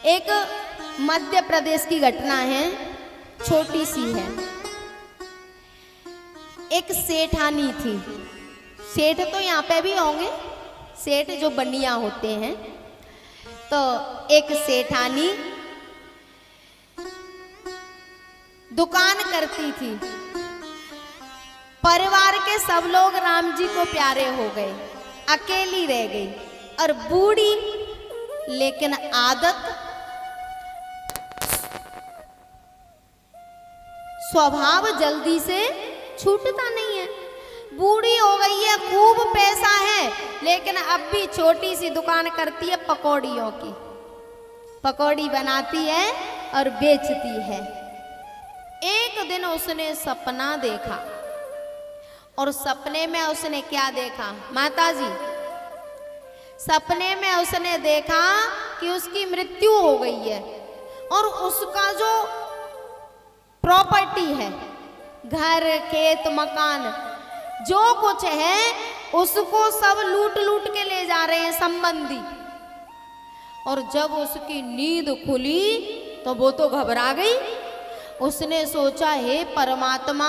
एक मध्य प्रदेश की घटना है, छोटी सी है। एक सेठानी थी। सेठ तो यहाँ पे भी होंगे, सेठ जो बनिया होते हैं। तो एक सेठानी दुकान करती थी। परिवार के सब लोग राम जी को प्यारे हो गए, अकेली रह गई और बूढ़ी, लेकिन आदत स्वभाव जल्दी से छूटता नहीं है। बूढ़ी हो गई है, खूब पैसा है, लेकिन अब भी छोटी सी दुकान करती है पकौड़ियों की। पकौड़ी बनाती है और बेचती है। एक दिन उसने सपना देखा और सपने में उसने क्या देखा माता जी? सपने में उसने देखा कि उसकी मृत्यु हो गई है और उसका जो प्रॉपर्टी है, घर खेत मकान जो कुछ है, उसको सब लूट लूट के ले जा रहे हैं संबंधी। और जब उसकी नींद खुली तो वो तो घबरा गई। उसने सोचा, हे परमात्मा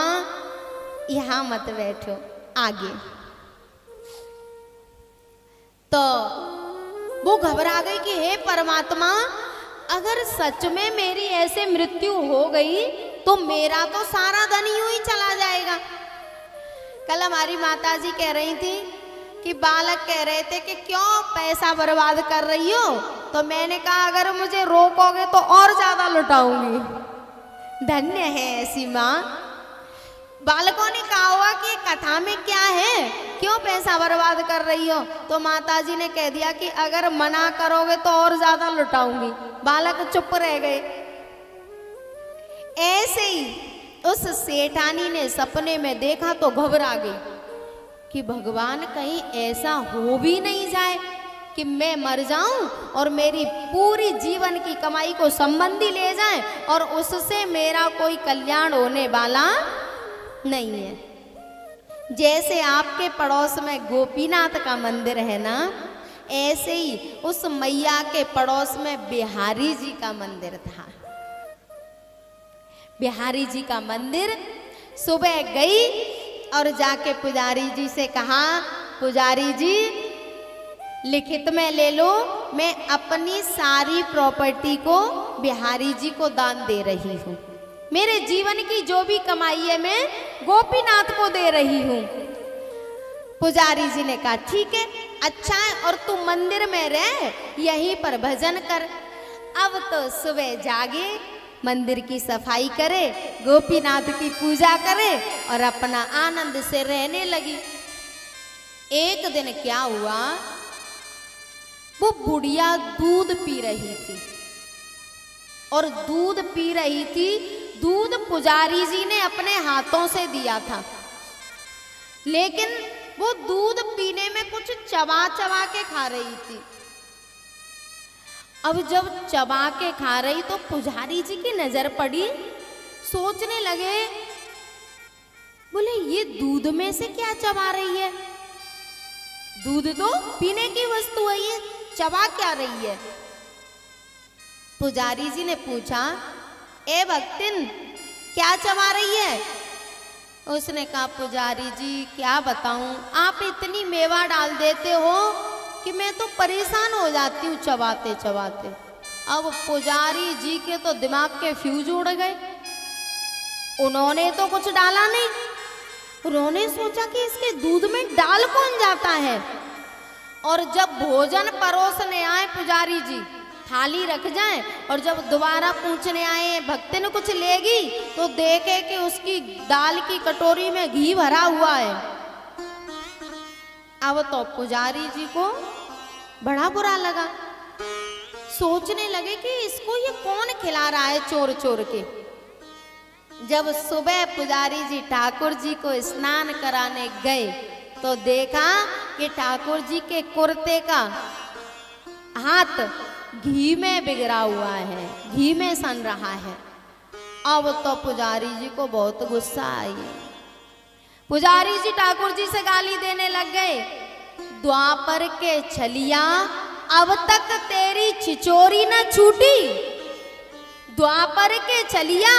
यहां मत बैठो, आगे। तो वो घबरा गई कि हे परमात्मा, अगर सच में मेरी ऐसे मृत्यु हो गई तो मेरा तो सारा धन यूं ही चला जाएगा। कल हमारी माता जी कह रही थी कि बालक कह रहे थे कि क्यों पैसा बर्बाद कर रही हो, तो मैंने कहा अगर मुझे रोकोगे तो और ज्यादा लुटाऊंगी। धन्य है ऐसी माँ। बालकों ने कहा हुआ कि कथा में क्या है, क्यों पैसा बर्बाद कर रही हो, तो माता जी ने कह दिया कि अगर मना करोगे तो और ज्यादा लुटाऊंगी। बालक चुप रह गए। ऐसे ही उस सेठानी ने सपने में देखा तो घबरा गई कि भगवान कहीं ऐसा हो भी नहीं जाए कि मैं मर जाऊं और मेरी पूरी जीवन की कमाई को संबंधी ले जाए और उससे मेरा कोई कल्याण होने वाला नहीं है। जैसे आपके पड़ोस में गोपीनाथ का मंदिर है ना, ऐसे ही उस मैया के पड़ोस में बिहारी जी का मंदिर था। बिहारी जी का मंदिर सुबह गई और जाके पुजारी जी से कहा, पुजारी जी लिखित में ले लो, मैं अपनी सारी प्रॉपर्टी को बिहारी जी को दान दे रही हूँ। मेरे जीवन की जो भी कमाई है मैं गोपीनाथ को दे रही हूँ। पुजारी जी ने कहा ठीक है, अच्छा है, और तू मंदिर में रह, यहीं पर भजन कर। अब तो सुबह जागे, मंदिर की सफाई करे, गोपीनाथ की पूजा करे और अपना आनंद से रहने लगी। एक दिन क्या हुआ, वो बुढ़िया दूध पी रही थी और दूध पी रही थी, दूध पुजारी जी ने अपने हाथों से दिया था, लेकिन वो दूध पीने में कुछ चबा चबा के खा रही थी। अब जब चबा के खा रही तो पुजारी जी की नजर पड़ी। सोचने लगे, बोले ये दूध में से क्या चबा रही है? दूध तो पीने की वस्तु है, ये चबा क्या रही है? पुजारी जी ने पूछा, ए भक्तिन क्या चबा रही है? उसने कहा, पुजारी जी क्या बताऊं, आप इतनी मेवा डाल देते हो कि मैं तो परेशान हो जाती हूँ चबाते चबाते। अब पुजारी जी के तो दिमाग के फ्यूज उड़ गए। उन्होंने तो कुछ डाला नहीं। उन्होंने सोचा कि इसके दूध में डाल कौन जाता है। और जब भोजन परोसने आए पुजारी जी, थाली रख जाए, और जब दोबारा पूछने आए भक्ति ने कुछ लेगी, तो देखे कि उसकी दाल की कटोरी में घी भरा हुआ है। अब तो पुजारी जी को बड़ा बुरा लगा। सोचने लगे कि इसको ये कौन खिला रहा है चोर चोर के। जब सुबह पुजारी जी ठाकुर जी को स्नान कराने गए तो देखा कि ठाकुर जी के कुर्ते का हाथ घी में बिगड़ा हुआ है, घी में सन रहा है। अब तो पुजारी जी को बहुत गुस्सा आई। पुजारी जी ठाकुर जी से गाली देने लग गए। द्वापर के छलिया अब तक तेरी छिचोरी न छूटी, द्वापर के चलिया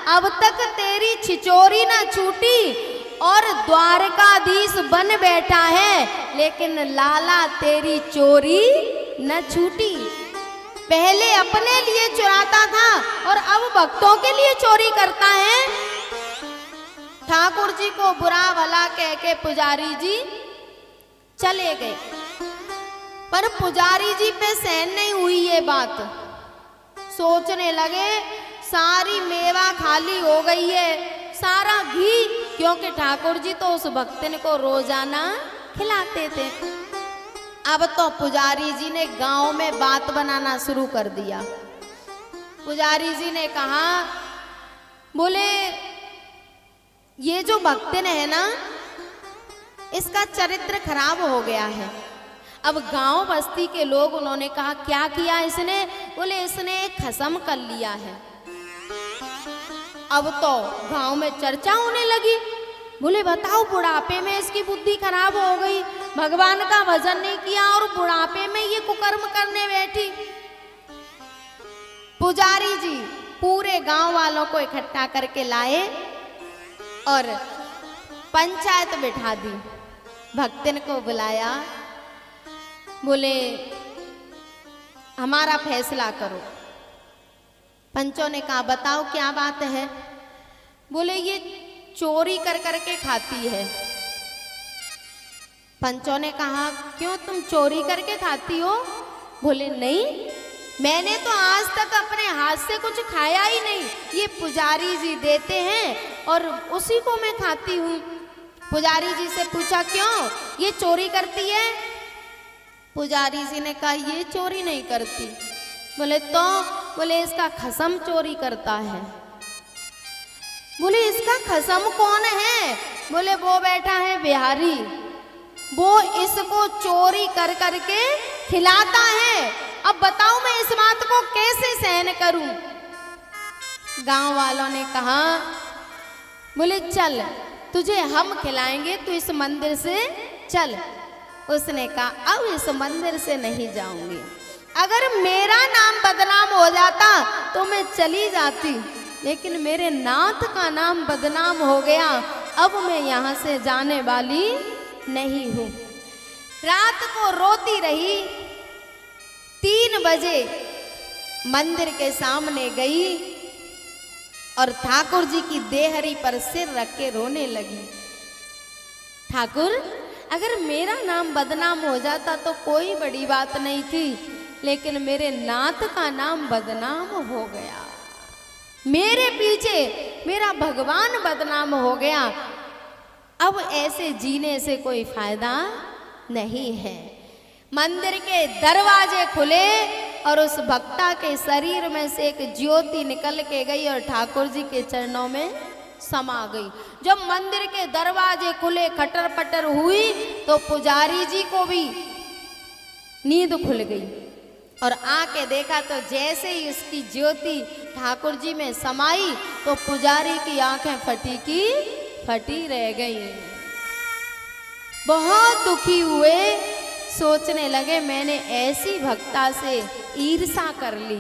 अब तक तेरी छिचोरी न छूटी, और द्वारकाधीश बन बैठा है लेकिन लाला तेरी चोरी न छूटी। पहले अपने लिए चुराता था और अब भक्तों के लिए चोरी करता है। ठाकुर जी को बुरा भला कह के पुजारी जी चले गए, पर पुजारी जी पे सहन नहीं हुई ये बात। सोचने लगे सारी मेवा खाली हो गई है, सारा घी, क्योंकि ठाकुर जी तो उस भक्तन को रोजाना खिलाते थे। अब तो पुजारी जी ने गांव में बात बनाना शुरू कर दिया। पुजारी जी ने कहा, बोले ये जो भक्तन है ना, इसका चरित्र खराब हो गया है। अब गांव बस्ती के लोग, उन्होंने कहा क्या किया इसने? बोले इसने एक खसम कर लिया है। अब तो गांव में चर्चा होने लगी। बोले बताओ, बुढ़ापे में इसकी बुद्धि खराब हो गई, भगवान का भजन नहीं किया और बुढ़ापे में ये कुकर्म करने बैठी। पुजारी जी पूरे गांव वालों को इकट्ठा करके लाए और पंचायत बिठा दी। भक्तन को बुलाया, बोले हमारा फैसला करो। पंचों ने कहा बताओ क्या बात है? बोले ये चोरी कर करके खाती है। पंचों ने कहा क्यों, तुम चोरी करके खाती हो? बोले नहीं, मैंने तो आज तक अपने हाथ से कुछ खाया ही नहीं, ये पुजारी जी देते हैं और उसी को मैं खाती हूँ। पुजारी जी से पूछा क्यों, ये चोरी करती है? पुजारी जी ने कहा ये चोरी नहीं करती। बोले तो? बोले इसका खसम चोरी करता है। बोले इसका खसम कौन है? बोले वो बैठा है बिहारी, वो इसको चोरी कर करके खिलाता है। अब बताओ मैं इस बात को कैसे सहन करूं? गांव वालों ने कहा, बोले चल तुझे हम खिलाएंगे, तू इस मंदिर से चल। उसने कहा अब इस मंदिर से नहीं जाऊंगी, अगर मेरा नाम बदनाम हो जाता तो मैं चली जाती, लेकिन मेरे नाथ का नाम बदनाम हो गया, अब मैं यहाँ से जाने वाली नहीं हूँ। रात को रोती रही, 3 बजे मंदिर के सामने गई और ठाकुर जी की देहरी पर सिर रख के रोने लगी। ठाकुर, अगर मेरा नाम बदनाम हो जाता तो कोई बड़ी बात नहीं थी, लेकिन मेरे नाथ का नाम बदनाम हो गया, मेरे पीछे मेरा भगवान बदनाम हो गया। अब ऐसे जीने से कोई फायदा नहीं है। मंदिर के दरवाजे खुले और उस भक्ता के शरीर में से एक ज्योति निकल के गई और ठाकुर जी के चरणों में समा गई। जब मंदिर के दरवाजे खुले, खटर पटर हुई, तो पुजारी जी को भी नींद खुल गई और आके देखा तो जैसे ही उसकी ज्योति ठाकुर जी में समाई तो पुजारी की आंखें फटी की फटी रह गई। बहुत दुखी हुए, सोचने लगे मैंने ऐसी भक्ता से ईर्षा कर ली।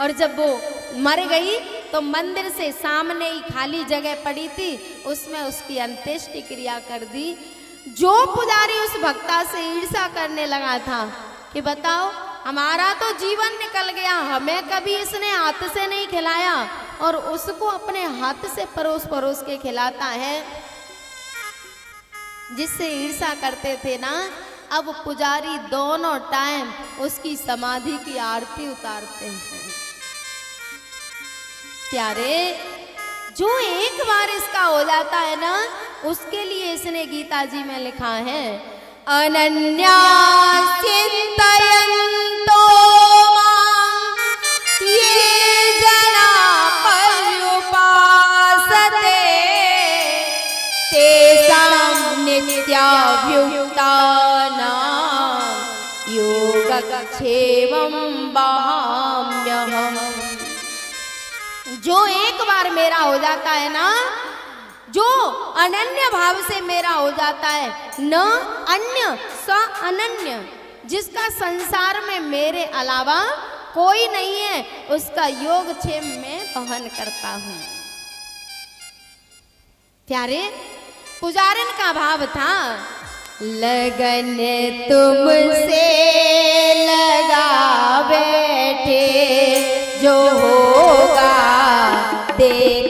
और जब वो मर गई तो मंदिर से सामने ही खाली जगह पड़ी थी, उसमें उसकी अंत्येष्टि क्रिया कर दी। जो पुजारी उस भक्ता से ईर्षा करने लगा था कि बताओ हमारा तो जीवन निकल गया, हमें कभी इसने हाथ से नहीं खिलाया, और उसको अपने हाथ से परोस परोस के खिलाता है। जिससे ईर्षा करते थे ना, अब पुजारी दोनों टाइम उसकी समाधि की आरती उतारते हैं। प्यारे, जो एक बार इसका हो जाता है ना, उसके लिए इसने गीता जी में लिखा है, अनन्या चिंतयन्तो मां ये जना पर्युपासते तेषां नित्याभियुक्तानां योगक्षेमं वहाम्यहम्। जो एक बार मेरा हो जाता है ना, जो अनन्य भाव से मेरा हो जाता है, न अन्य स अनन्य, जिसका संसार में मेरे अलावा कोई नहीं है, उसका योगक्षेम मैं वहन करता हूं। प्यारे, पुजारिन का भाव था, लगन तुमसे लगा बैठे जो होगा देख